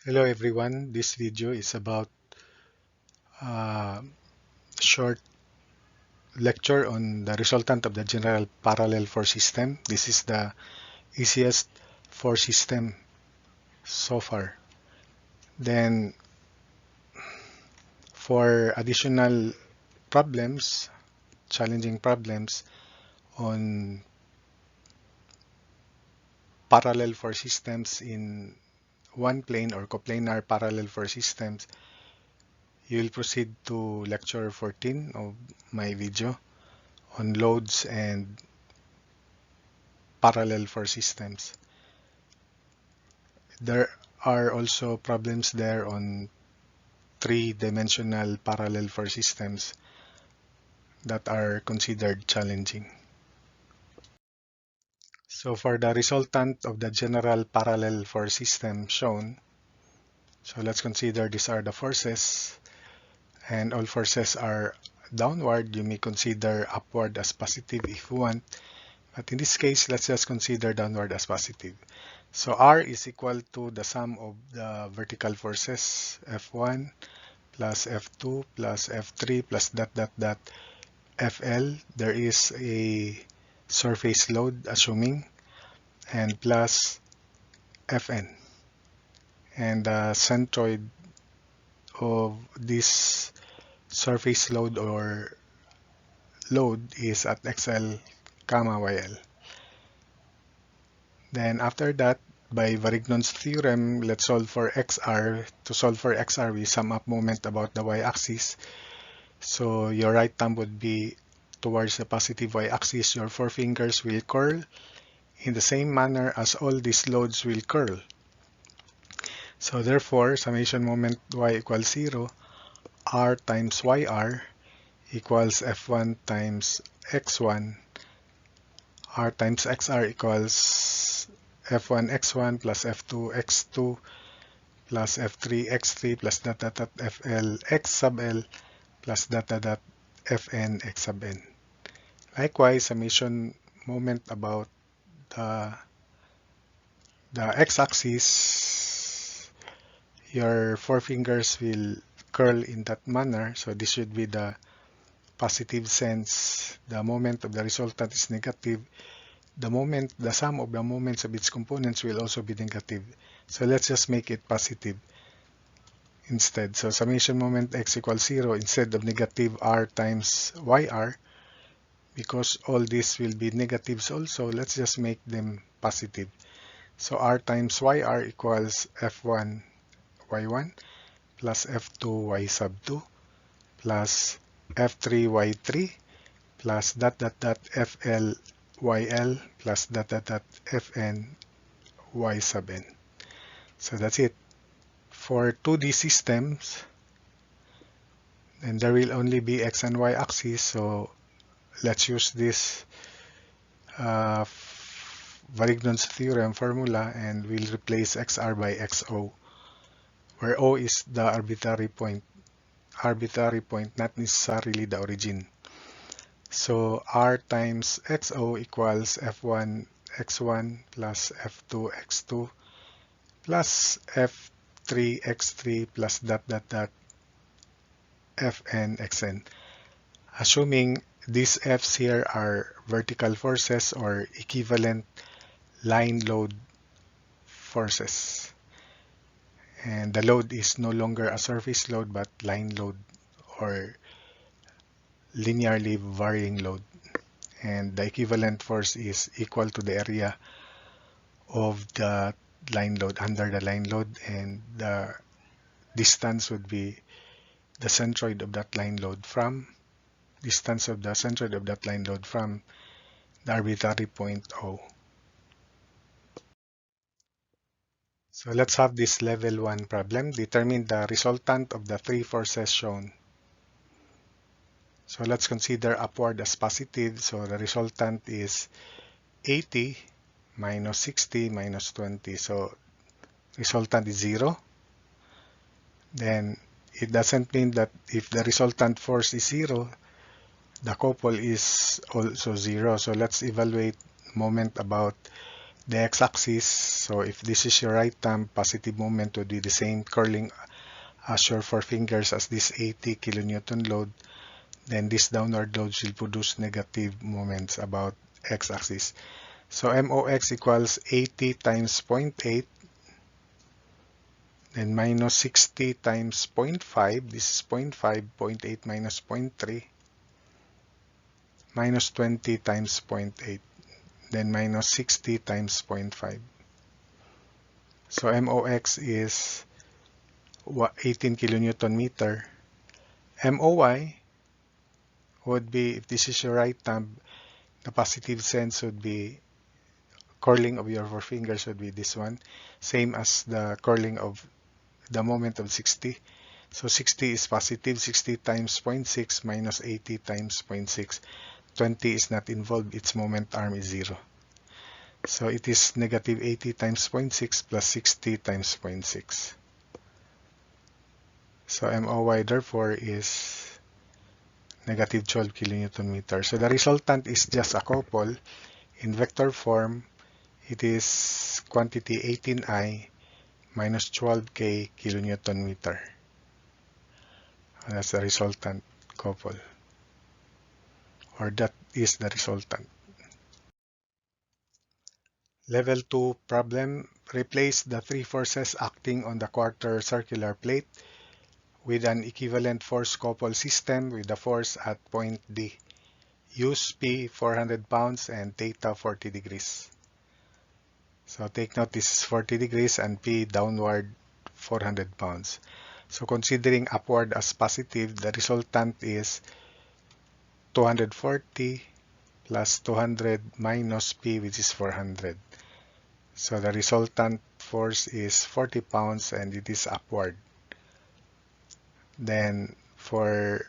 Hello everyone, this video is about a short lecture on the resultant of the general parallel force system. This is the easiest force system so far. Then for additional problems, challenging problems on parallel force systems in one plane or coplanar parallel force systems, you will proceed to lecture 14 of my video on loads and parallel force systems. There are also problems there on three-dimensional parallel force systems that are considered challenging. So for the resultant of the general parallel force system shown, so let's consider these are the forces, and all forces are downward. You may consider upward as positive if you want, but in this case, let's just consider downward as positive. So R is equal to the sum of the vertical forces, F1 plus F2 plus F3 plus dot dot dot FL. There is a surface load assuming, and plus Fn. And the centroid of this surface load or load is at XL comma YL. Then after that, by Varignon's theorem, let's solve for XR. To solve for XR, we sum up moment about the y-axis. So your right thumb would be towards the positive y-axis. Your forefingers will curl in the same manner as all these loads will curl. So therefore, summation moment y equals 0, r times yr equals f1 times x1, r times xr equals f1 x1 plus f2 x2 plus f3 x3 plus dot dot dot fl x sub l plus dot dot dot fn x sub n. Likewise, summation moment about the x-axis, your forefingers will curl in that manner. So this should be the positive sense. The moment of the resultant is negative. The sum of the moments of its components will also be negative. So let's just make it positive instead. So summation moment x equals 0 instead of negative r times yr. Because all these will be negatives also, let's just make them positive. So r times yr equals f1 y1 plus f2 y sub 2 plus f3 y3 plus dot dot dot fl yl plus dot dot dot fn y sub n. So that's it. For 2D systems, and there will only be x and y axis, so let's use this Varignon's theorem formula and we'll replace xr by xo, where o is the arbitrary point, not necessarily the origin. So r times xo equals f1 x1 plus f2 x2 plus f3 x3 plus dot dot dot fn xn. Assuming these f's here are vertical forces or equivalent line load forces. And the load is no longer a surface load but line load or linearly varying load. And the equivalent force is equal to the area of the line load under the line load, and the distance would be the centroid of that line load from the arbitrary point O. So let's have this level 1 problem. Determine the resultant of the three forces shown. So let's consider upward as positive. So the resultant is 80 minus 60 minus 20. So resultant is 0. Then it doesn't mean that if the resultant force is 0, the couple is also 0. So let's evaluate moment about the x-axis. So if this is your right thumb, positive moment would be the same curling as your forefingers as this 80 kilonewton load. Then this downward load will produce negative moments about x-axis. So MOX equals 80 times 0.8, then minus 60 times 0.5. This is 0.5, 0.8 minus 0.3, minus 20 times 0.8, then minus 60 times 0.5. So MOX is 18 kilonewton meter. MOY would be, if this is your right thumb, the positive sense would be, curling of your forefingers would be this one, same as the curling of the moment of 60. So 60 is positive, 60 times 0.6 minus 80 times 0.6. 20 is not involved, its moment arm is 0. So it is negative 80 times 0.6 plus 60 times 0.6. So MOY therefore is negative 12 kilonewton meter. So the resultant is just a couple. In vector form, it is quantity 18I minus 12K kilonewton meter. And that's the resultant couple. Or that is the resultant. Level 2 problem. Replace the three forces acting on the quarter circular plate with an equivalent force couple system with the force at point D. Use P 400 pounds and theta 40 degrees. So take note, this is 40 degrees and P downward 400 pounds. So considering upward as positive, the resultant is 240 plus 200 minus P, which is 400. So the resultant force is 40 pounds and it is upward. Then for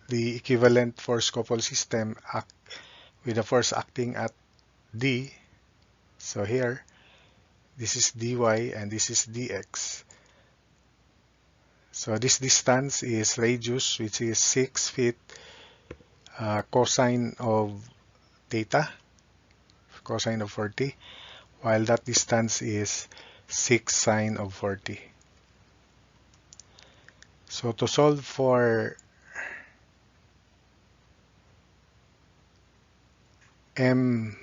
the equivalent force couple system with the force acting at D, so here, this is dy and this is dx. So this distance is radius, which is 6 feet cosine of theta, cosine of 40, while that distance is 6 sine of 40. So to solve for m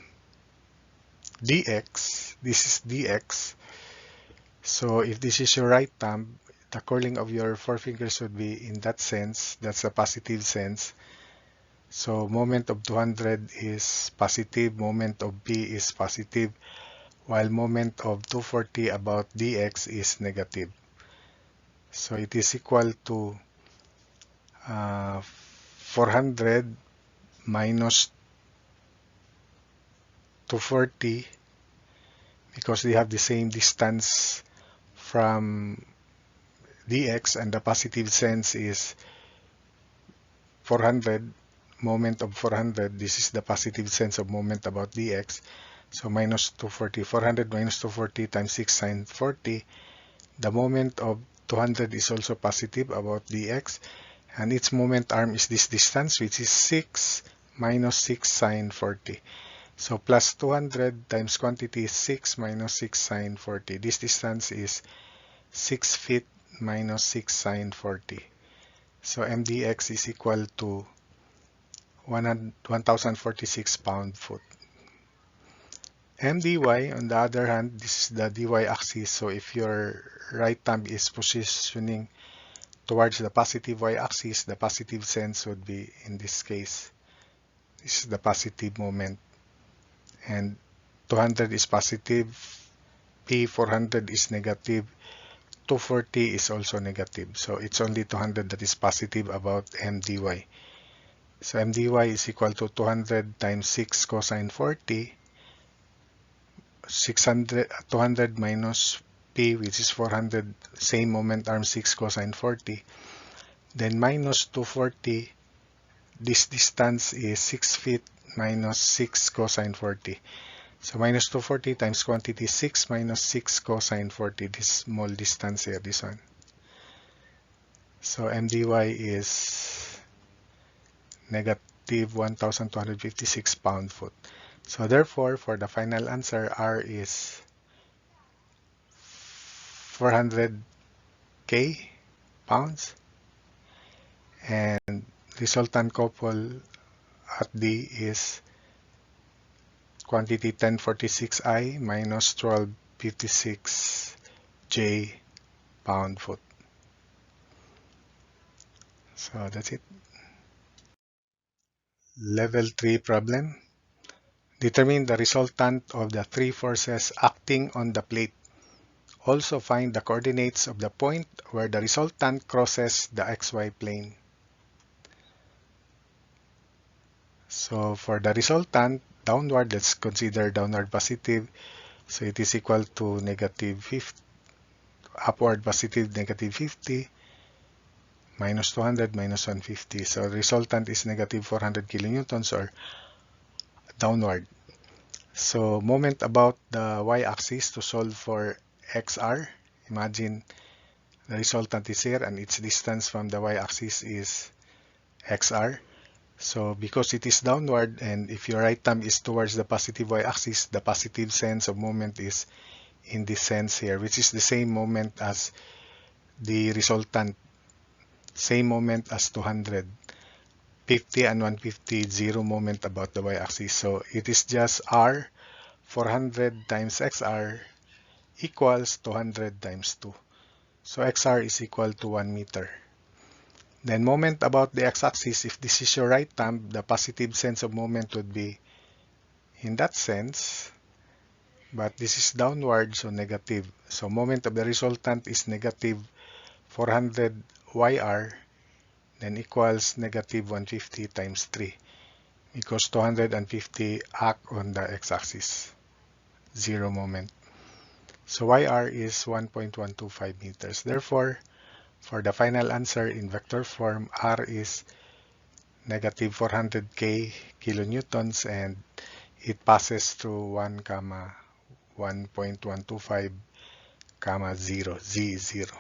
dx, this is dx. So if this is your right thumb, the curling of your forefingers would be in that sense. That's a positive sense. So moment of 200 is positive, moment of P is positive, while moment of 240 about dx is negative. So it is equal to 400 minus 240, because they have the same distance from dx and the positive sense is 400, moment of 400. This is the positive sense of moment about dx. So minus 240, 400 minus 240 times 6 sine 40. The moment of 200 is also positive about dx, and its moment arm is this distance, which is 6 minus 6 sine 40. So plus 200 times quantity is 6 minus 6 sine 40. This distance is 6 feet minus 6 sine 40. So mdx is equal to 1046 pound-foot. mdy, on the other hand, this is the dy axis. So if your right thumb is positioning towards the positive y-axis, the positive sense would be, in this case, this is the positive moment. And 200 is positive, P 400 is negative, 240 is also negative. So it's only 200 that is positive about mdy. So mdy is equal to 200 times 6 cosine 40, 200 minus P, which is 400, same moment arm 6 cosine 40, then minus 240, this distance is 6 feet minus 6 cosine 40. So minus 240 times quantity 6 minus 6 cosine 40, this small distance here, this one. So mdy is negative 1,256 pound-foot. So therefore, for the final answer, R is 400k pounds, and resultant couple at D is quantity 1046I minus 1256J pound-foot. So that's it. Level 3 problem. Determine the resultant of the three forces acting on the plate. Also find the coordinates of the point where the resultant crosses the XY plane. So for the resultant, downward, let's consider downward positive. So it is equal to negative 50, upward positive negative 50, minus 200, minus 150. So resultant is negative 400 kilonewtons or downward. So moment about the y-axis to solve for XR. Imagine the resultant is here and its distance from the y-axis is XR. So because it is downward and if your right thumb is towards the positive y-axis, the positive sense of moment is in this sense here, which is the same moment as the resultant, same moment as 200. 50 and 150, zero moment about the y-axis. So it is just R 400 times XR equals 200 times 2. So XR is equal to 1 meter. Then moment about the x-axis, if this is your right thumb, the positive sense of moment would be in that sense, but this is downward, so negative. So moment of the resultant is negative 400 YR, then equals negative 150 times 3, because 250 act on the x-axis, zero moment. So YR is 1.125 meters. Therefore, for the final answer in vector form, R is negative 400k kilonewtons and it passes through 1, 1.125, 0, Z0.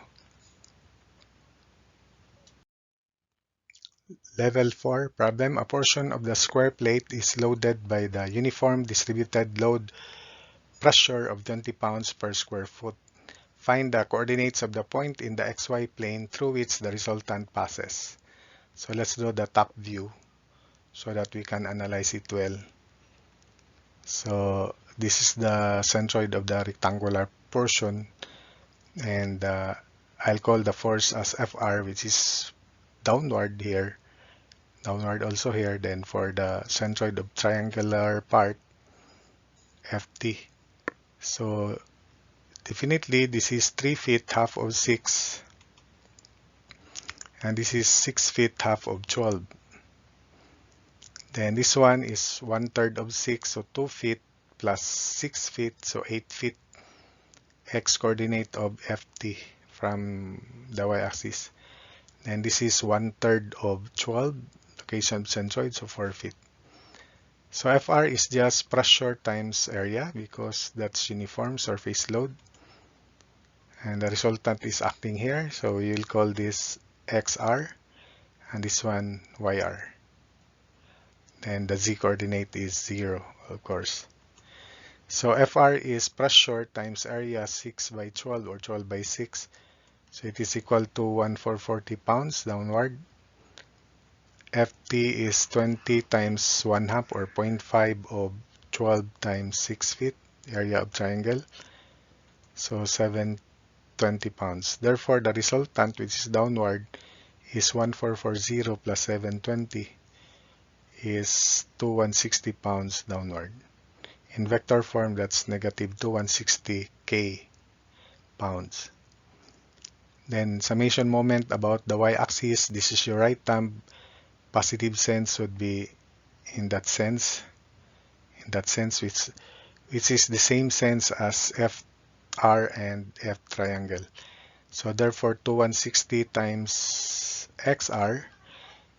Level 4 problem. A portion of the square plate is loaded by the uniform distributed load pressure of 20 pounds per square foot. Find the coordinates of the point in the XY plane through which the resultant passes. So let's do the top view so that we can analyze it well. So this is the centroid of the rectangular portion, and I'll call the force as FR, which is downward here, downward also here. Then for the centroid of triangular part, FT. So definitely this is 3 feet half of 6, and this is 6 feet half of 12. Then this one is 1/3 of 6, so 2 feet plus 6 feet, so 8 feet. X coordinate of FT from the y-axis. And this is 1/3 of 12, location of centroid, so 4 feet. So FR is just pressure times area because that's uniform surface load. And the resultant is acting here, so you'll call this XR and this one YR. And the Z coordinate is 0, of course. So FR is pressure times area 6 by 12 or 12 by 6. So it is equal to 1,440 pounds downward. FT is 20 times 1/2 or 0.5 of 12 times 6 feet, area of triangle. So 720 pounds. Therefore, the resultant, which is downward, is 1,440 plus 720 is 2,160 pounds downward. In vector form, that's negative 2,160k pounds. Then summation moment about the y-axis, this is your right thumb. Positive sense would be in that sense, which is the same sense as FR and F triangle. So therefore 2,160 times XR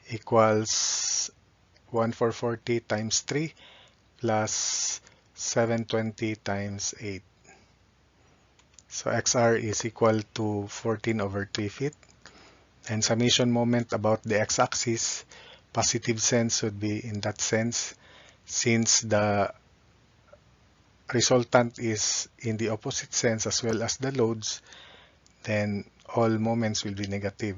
equals 1,440 times 3 plus 720 times 8. So XR is equal to 14/3 feet. And summation moment about the x-axis, positive sense would be in that sense. Since the resultant is in the opposite sense as well as the loads, then all moments will be negative.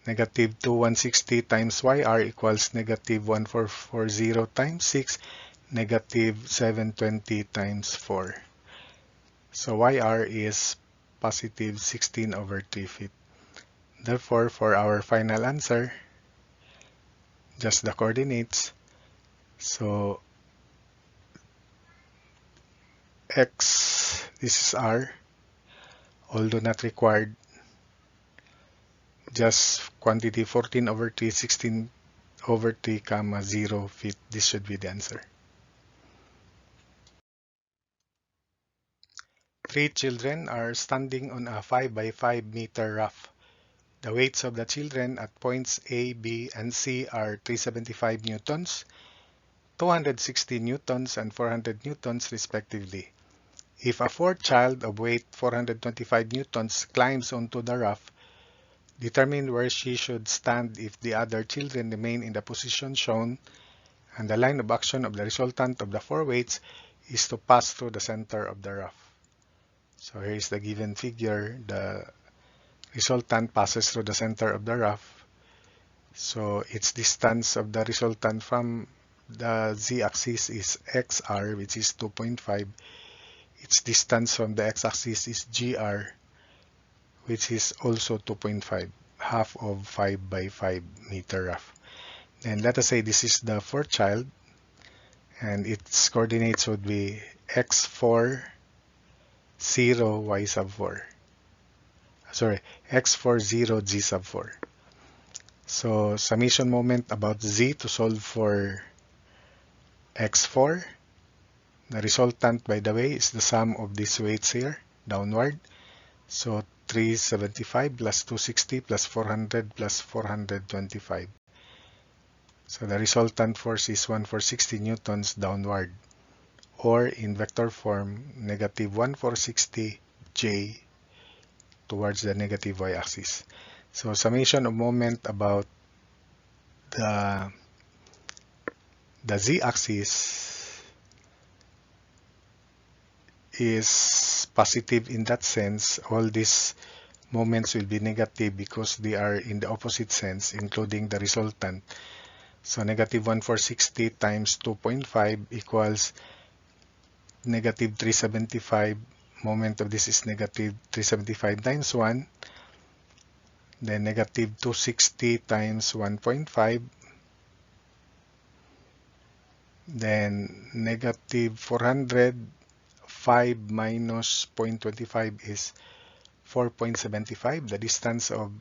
Negative 2160 times YR equals negative 1440 times 6, negative 720 times 4. So YR is positive 16 over 3 feet. Therefore, for our final answer, just the coordinates. So X, this is R, although not required, just quantity 14 over 3, 16 over 3, comma 0 feet. This should be the answer. 3 children are standing on a 5 by 5 meter raft. The weights of the children at points A, B, and C are 375 newtons, 260 newtons, and 400 newtons respectively. If a fourth child of weight 425 newtons climbs onto the raft, determine where she should stand if the other children remain in the position shown, and the line of action of the resultant of the four weights is to pass through the center of the raft. So here is the given figure. The resultant passes through the center of the raft. So its distance of the resultant from the z-axis is xr, which is 2.5. Its distance from the x-axis is gr, which is also 2.5, half of 5 by 5 meter raft. Then let us say this is the fourth child, and its coordinates would be x4, 0, y sub 4. Sorry, x4, 0, g sub 4. So summation moment about z to solve for x4. The resultant, by the way, is the sum of these weights here, downward. So 375 plus 260 plus 400 plus 425. So the resultant force is 1460 newtons downward, or in vector form, negative 1460 J towards the negative y-axis. So summation of moment about the z-axis is positive in that sense. All these moments will be negative because they are in the opposite sense, including the resultant. So negative 1460 times 2.5 equals negative 375. Moment of this is negative 375 times 1. Then negative 260 times 1.5. Then negative 400. 5 minus 0.25 is 4.75. The distance of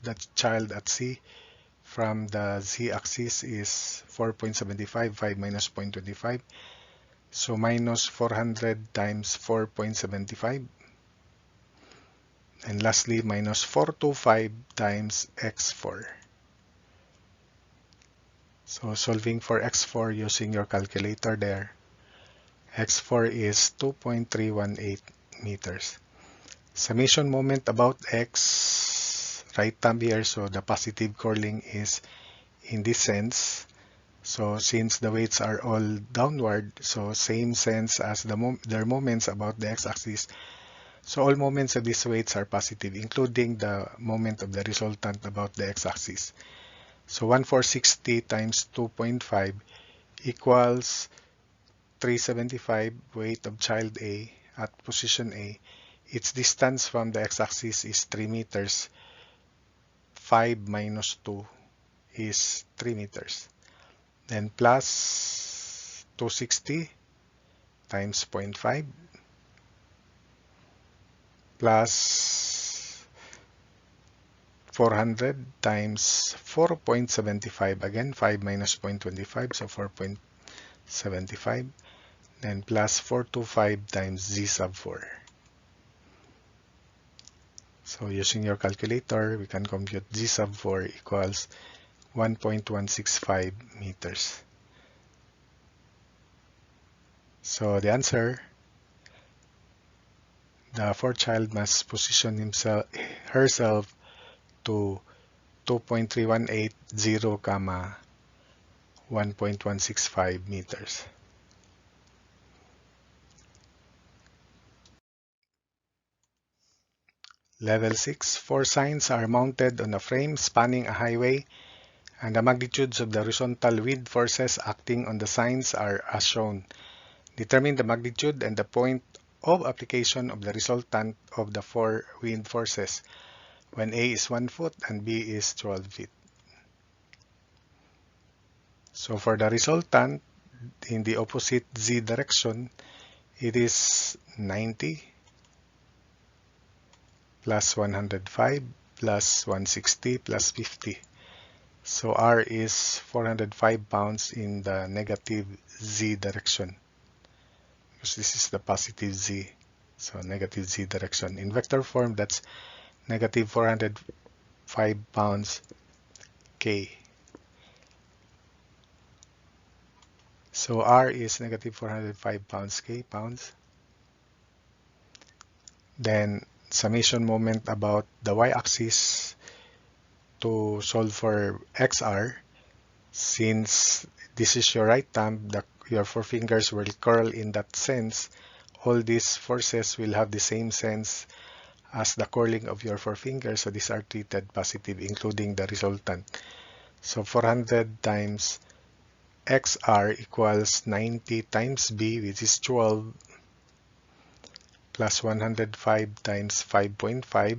the child at C from the z-axis is 4.75. 5 minus 0.25. So minus 400 times 4.75. And lastly, minus 425 times x4. So solving for x4 using your calculator there, x4 is 2.318 meters. Summation moment about x, right thumb here, so the positive curling is in this sense. So since the weights are all downward, so same sense as their moments about the x-axis. So all moments of these weights are positive, including the moment of the resultant about the x-axis. So 1460 times 2.5 equals 375 weight of child A at position A. Its distance from the x-axis is 3 meters. 5 minus 2 is 3 meters. Then plus 260 times 0.5 plus 400 times 4.75. Again, 5 minus 0.25, so 4.75. Then plus 425 times z sub 4. So using your calculator, we can compute z sub 4 equals 1.165 meters. So the answer, the fourth child must position herself to 2.3180, 1.165 meters. Level 6, 4 signs are mounted on a frame spanning a highway, and the magnitudes of the horizontal wind forces acting on the signs are as shown. Determine the magnitude and the point of application of the resultant of the 4 wind forces when A is 1 foot and B is 12 feet. So for the resultant, in the opposite z direction, it is 90 plus 105 plus 160 plus 50. So R is 405 pounds in the negative z direction, because this is the positive z. So negative z direction. In vector form, that's negative 405 pounds K. So R is negative 405 pounds K, pounds. Then summation moment about the y-axis to solve for XR. Since this is your right thumb, your forefingers will curl in that sense. All these forces will have the same sense as the curling of your forefinger, so these are treated positive, including the resultant. So 400 times XR equals 90 times B, which is 12, plus 105 times 5.5,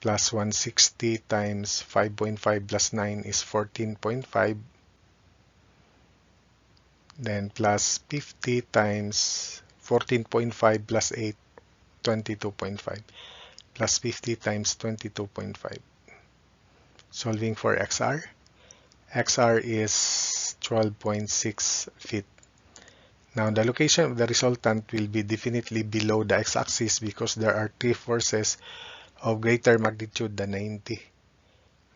plus 160 times 5.5 plus 9 is 14.5, then plus 50 times 14.5 plus 8, 22.5, plus 50 times 22.5. Solving for XR. XR is 12.6 feet. Now the location of the resultant will be definitely below the x-axis because there are 3 forces of greater magnitude than 90,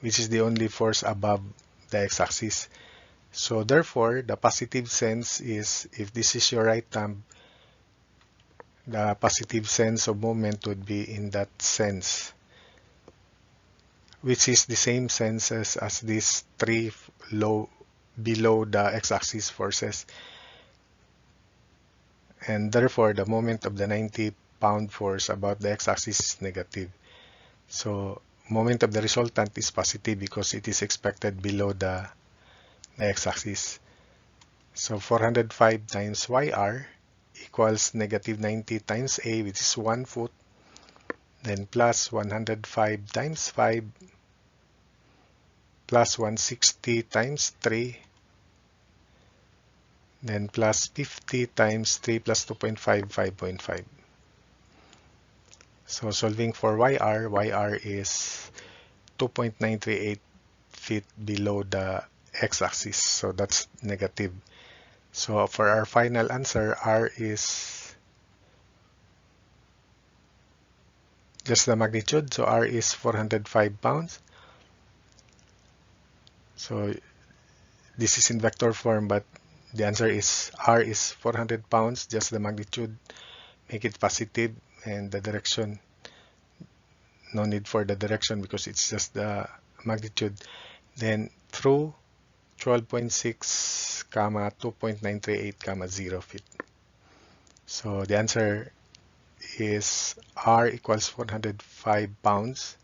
which is the only force above the x-axis. So therefore, the positive sense is, if this is your right thumb, the positive sense of moment would be in that sense, which is the same senses as these 3 below the x-axis forces. And therefore, the moment of the 90-pound force about the x-axis is negative. So moment of the resultant is positive because it is expected below the x-axis. So 405 times YR equals negative 90 times A, which is 1 foot, then plus 105 times 5, plus 160 times 3, then plus 50 times 3 plus 2.5, 5.5. So solving for YR is 2.938 feet below the x-axis, so that's negative. So for our final answer, R is just the magnitude, so R is 405 pounds. So this is in vector form, but the answer is R is 400 pounds, just the magnitude, make it positive, and the direction, no need for the direction because it's just the magnitude. Then through 12.6, 2.938, 0 feet. So the answer is R equals 405 pounds.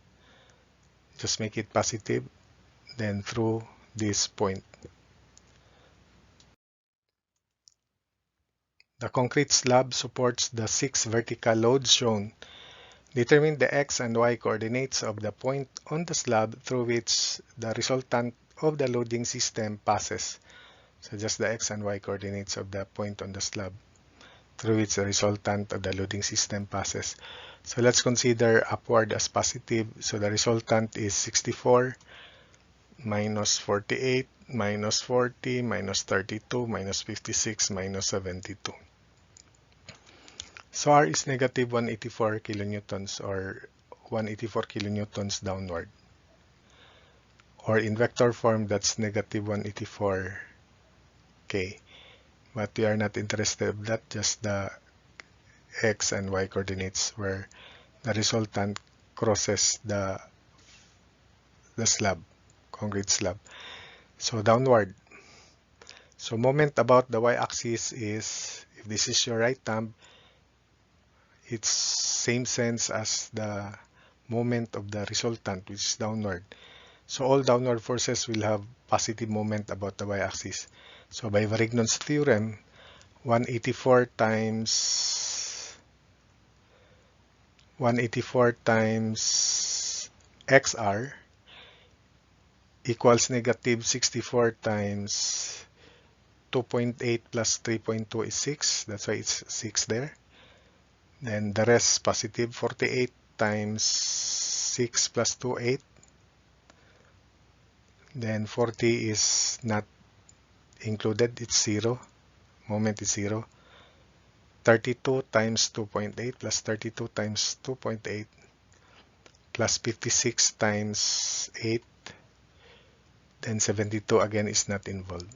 Just make it positive, then through this point. The concrete slab supports the 6 vertical loads shown. Determine the x and y coordinates of the point on the slab through which the resultant of the loading system passes. So just the x and y coordinates of the point on the slab through which the resultant of the loading system passes. So let's consider upward as positive. So the resultant is 64 minus 48 minus 40 minus 32 minus 56 minus 72. So R is negative 184 kilonewtons, or 184 kilonewtons downward. Or in vector form, that's negative 184 K. But we are not interested in that, just the x and y coordinates where the resultant crosses the the slab, concrete slab. So downward. So moment about the y-axis is, if this is your right thumb, it's same sense as the moment of the resultant, which is downward. So all downward forces will have positive moment about the y-axis. So by Varignon's theorem, 184 times xr equals negative 64 times 2.8 plus 3.2 is 6. That's why it's 6 there. Then the rest positive 48 times 6 plus 2, 8. Then 40 is not included. It's 0. Moment is 0. 32 times 2.8 plus 32 times 2.8 plus 56 times 8. Then 72 again is not involved.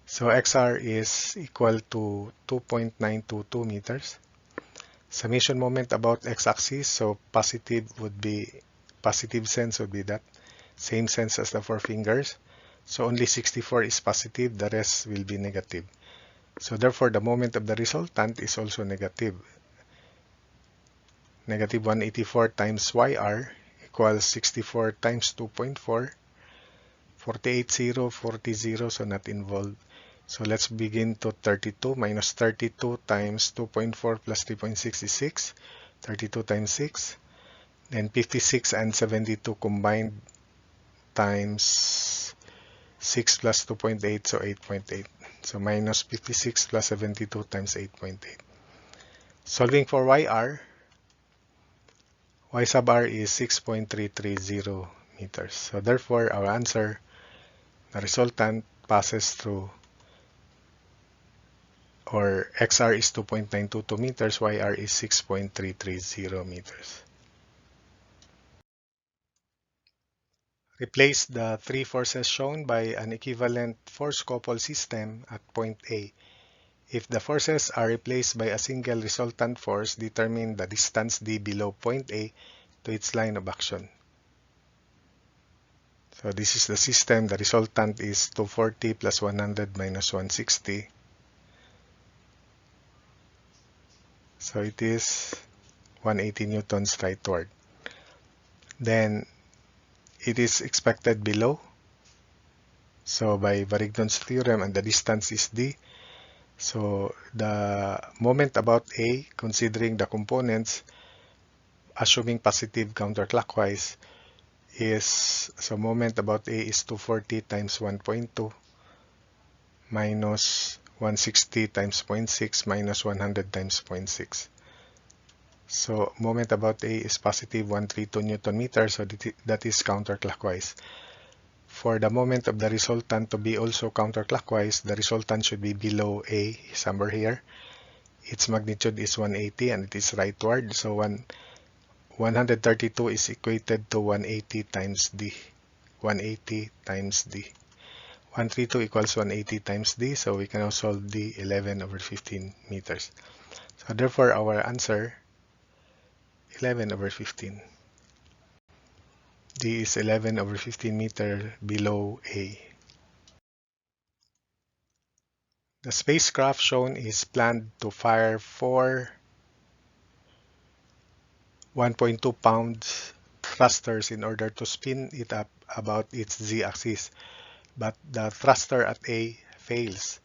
So XR is equal to 2.922 meters. Summation moment about x-axis, so positive sense would be that. Same sense as the 4 fingers. So only 64 is positive, the rest will be negative. So therefore, the moment of the resultant is also negative. Negative 184 times YR equals 64 times 2.4. 48, 0, 40, 0, so not involved. So let's begin to 32 minus 32 times 2.4 plus 3.6 is 6. 32 times 6. Then 56 and 72 combined times 6 plus 2.8, so 8.8. So minus 56 plus 72 times 8.8. Solving for YR, Y sub R is 6.330 meters. So therefore, our answer, the resultant passes through, or XR is 2.922 meters, YR is 6.330 meters. Replace the three forces shown by an equivalent force couple system at point A. If the forces are replaced by a single resultant force, determine the distance d below point A to its line of action. So this is the system. The resultant is 240 plus 100 minus 160. So it is 180 newtons rightward. Then it is expected below. So by Varignon's theorem, and the distance is d. So the moment about A, considering the components, assuming positive counterclockwise, is, so moment about A is 240 times 1.2 minus 160 times 0.6 minus 100 times 0.6. So moment about A is positive 132 Newton meters, so that is counterclockwise. For the moment of the resultant to be also counterclockwise, the resultant should be below A, somewhere here. Its magnitude is 180 and it is rightward, so 132 is equated to 180 times D. 180 times D. 132 equals 180 times D, so we can now solve D 11 over 15 meters. So therefore, our answer, 11 over 15. D is 11 over 15 meter below A. The spacecraft shown is planned to fire 4 1.2 pounds thrusters in order to spin it up about its z-axis, but the thruster at A fails.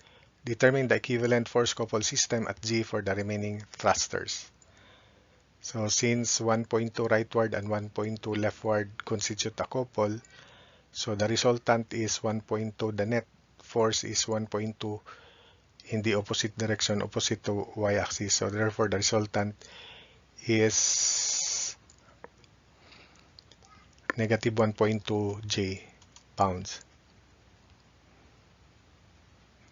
Determine the equivalent force couple system at G for the remaining thrusters. So since 1.2 rightward and 1.2 leftward constitute a couple, so the resultant is 1.2, the net force is 1.2 in the opposite direction, opposite to y-axis. So therefore, the resultant is negative 1.2 J pounds.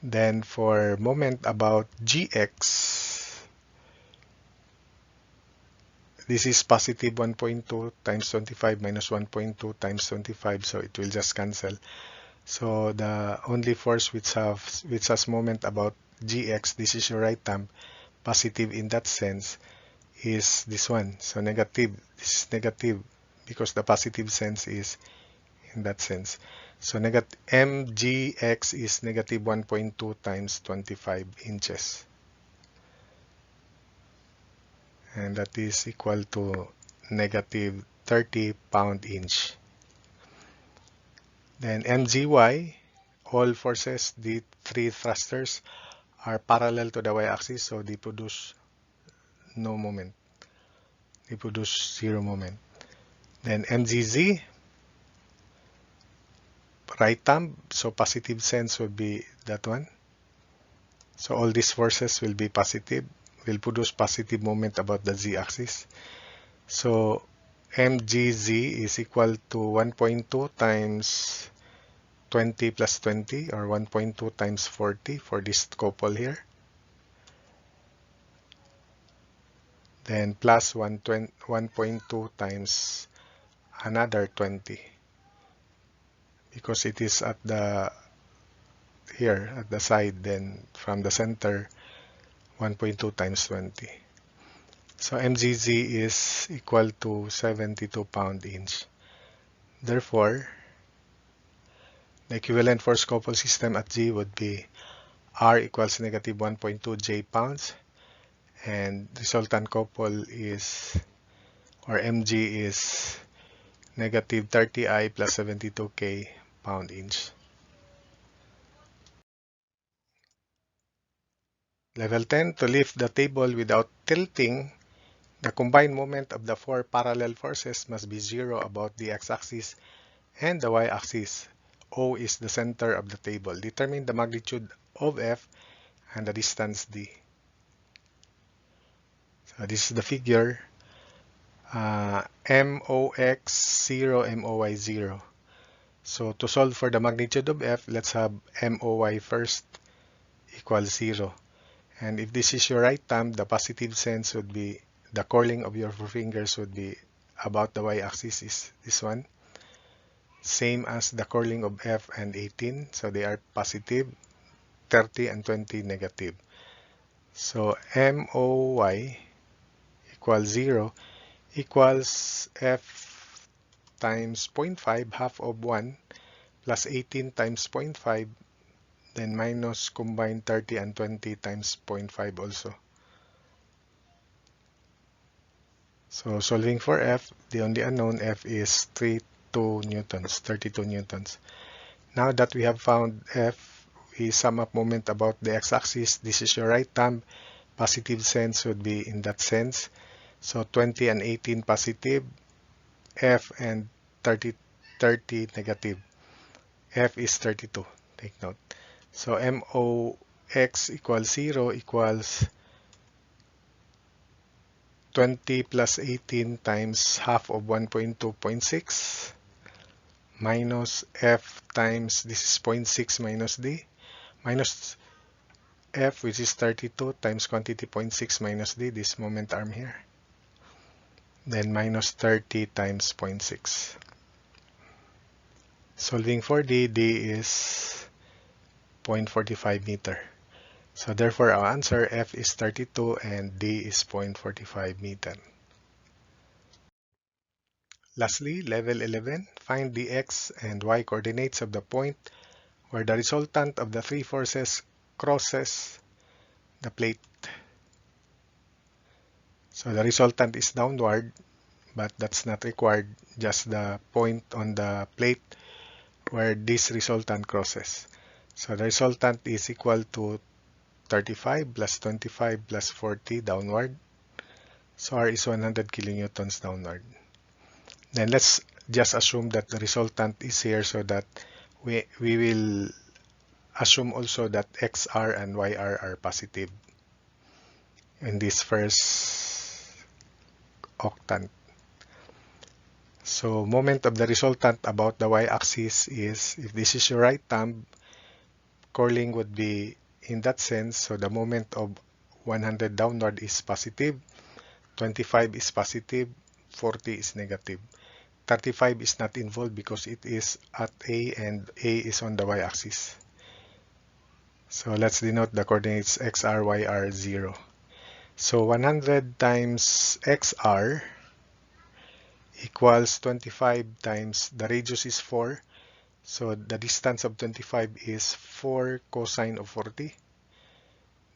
Then for moment about Gx, this is positive 1.2 times 25 minus 1.2 times 25, so it will just cancel. So the only force which has moment about Gx, this is your right thumb, positive in that sense, is this one. So negative, this is negative because the positive sense is in that sense. So mgx is negative 1.2 times 25 inches. And that is equal to negative 30 pound-inch. Then mgy, all forces, the three thrusters, are parallel to the y-axis, so they produce no moment. They produce zero moment. Then mgz, right thumb, so positive sense would be that one. So all these forces will be positive, will produce positive moment about the z-axis. So mgz is equal to 1.2 times 20 plus 20, or 1.2 times 40 for this couple here. Then plus 1.2 times another 20, because it is at the here at the side, then from the center 1.2 times 20. So mgz is equal to 72 pound-inch. Therefore, the equivalent force couple system at G would be R equals negative 1.2 J pounds, and resultant couple is, or mg is negative 30I plus 72K pound-inch. Level 10, to lift the table without tilting, the combined moment of the four parallel forces must be zero about the x-axis and the y-axis. O is the center of the table. Determine the magnitude of F and the distance D. So this is the figure. MOX 0, MOY 0. So to solve for the magnitude of F, let's have MOY first equals 0. And if this is your right thumb, the positive sense would be, the curling of your fingers would be about the y-axis is this one. Same as the curling of F and 18. So they are positive, 30 and 20 negative. So MOY equals 0 equals F times 0.5, half of 1, plus 18 times 0.5, then minus combined 30 and 20 times 0.5 also. So solving for F, the only unknown F is 32 newtons, 32 newtons. Now that we have found F, we sum up moment about the x-axis. This is your right thumb. Positive sense would be in that sense. So 20 and 18 positive, F and 30 negative. F is 32, take note. So MOX equals 0 equals 20 plus 18 times half of 1.2.6 minus F times, this is 0.6 minus D, minus F, which is 32, times quantity 0.6 minus D, this moment arm here. Then minus 30 times 0.6. Solving for D, D is 0.45 meter. So therefore our answer, F is 32 and D is 0.45 meter. Lastly, level 11, find the x and y coordinates of the point where the resultant of the three forces crosses the plate. So the resultant is downward, but that's not required, just the point on the plate where this resultant crosses. So the resultant is equal to 35 plus 25 plus 40 downward. So R is 100 kilonewtons downward. Then let's just assume that the resultant is here, so that we will assume also that XR and YR are positive in this first octant. So moment of the resultant about the y-axis is, if this is your right thumb, curling would be in that sense. So the moment of 100 downward is positive, 25 is positive, 40 is negative. 35 is not involved because it is at A and A is on the y-axis. So let's denote the coordinates XR, YR, 0. So 100 times XR equals 25 times, the radius is 4, so the distance of 25 is 4 cosine of 40.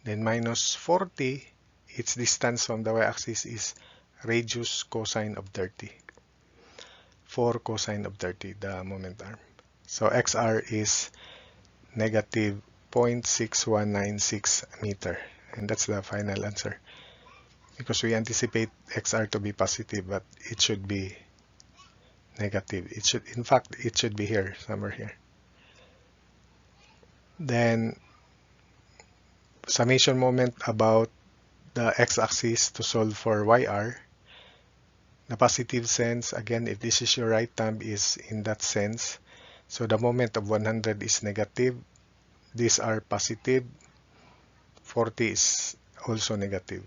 Then minus 40, its distance from the y-axis is radius cosine of 30. 4 cosine of 30, the moment arm. So xr is negative 0.6196 meter. And that's the final answer. Because we anticipate xr to be positive, but it should be negative. It should, in fact, it should be here, somewhere here. Then summation moment about the x-axis to solve for yr. The positive sense, again, if this is your right thumb, is in that sense. So the moment of 100 is negative. These are positive. 40 is also negative.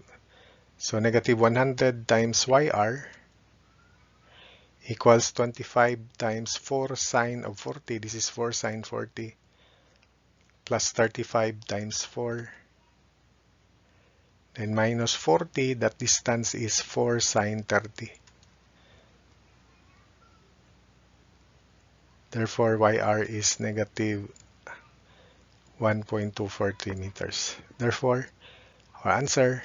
So negative 100 times yr equals 25 times 4 sine of 40. This is 4 sine 40 plus 35 times 4. Then minus 40, that distance is 4 sine 30. Therefore, yr is negative 1.243 meters. Therefore, our answer,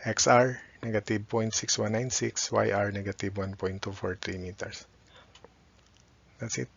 xr negative 0.6196, yr negative 1.243 meters. That's it.